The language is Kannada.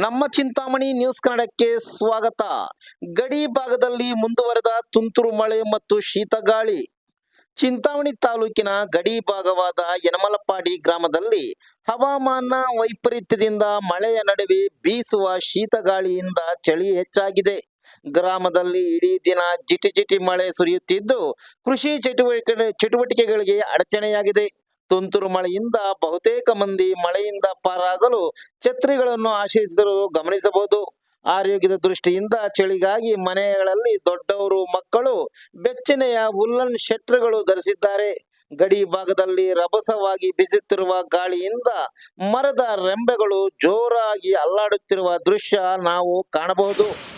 ನಮ್ಮ ಚಿಂತಾಮಣಿ ನ್ಯೂಸ್ ಕನ್ನಡಕ್ಕೆ ಸ್ವಾಗತ. ಗಡಿ ಭಾಗದಲ್ಲಿ ಮುಂದುವರೆದ ತುಂತುರು ಮಳೆ ಮತ್ತು ಶೀತಗಾಳಿ. ಚಿಂತಾಮಣಿ ತಾಲೂಕಿನ ಗಡಿ ಭಾಗವಾದ ಯನಮಲಪಾಡಿ ಗ್ರಾಮದಲ್ಲಿ ಹವಾಮಾನ ವೈಪರೀತ್ಯದಿಂದ ಮಳೆಯ ನಡುವೆ ಬೀಸುವ ಶೀತಗಾಳಿಯಿಂದ ಚಳಿ ಹೆಚ್ಚಾಗಿದೆ. ಗ್ರಾಮದಲ್ಲಿ ಇಡೀ ದಿನ ಜಿಟಿ ಮಳೆ ಸುರಿಯುತ್ತಿದ್ದು ಕೃಷಿ ಚಟುವಟಿಕೆಗಳಿಗೆ ಅಡಚಣೆಯಾಗಿದೆ. ತುಂತುರು ಮಳೆಯಿಂದ ಬಹುತೇಕ ಮಂದಿ ಮಳೆಯಿಂದ ಪಾರಾಗಲು ಛತ್ರಿಗಳನ್ನು ಆಶ್ರಯಿಸಿದರು ಗಮನಿಸಬಹುದು. ಆರೋಗ್ಯದ ದೃಷ್ಟಿಯಿಂದ ಚಳಿಗಾಗಿ ಮನೆಗಳಲ್ಲಿ ದೊಡ್ಡವರು ಮಕ್ಕಳು ಬೆಚ್ಚನೆಯ ಉಲ್ಲನ್ ಶೆಟ್ರ್ಗಳು ಧರಿಸಿದ್ದಾರೆ. ಗಡಿ ಭಾಗದಲ್ಲಿ ರಭಸವಾಗಿ ಬೀಸುತ್ತಿರುವ ಗಾಳಿಯಿಂದ ಮರದ ರೆಂಬೆಗಳು ಜೋರಾಗಿ ಅಲ್ಲಾಡುತ್ತಿರುವ ದೃಶ್ಯ ನಾವು ಕಾಣಬಹುದು.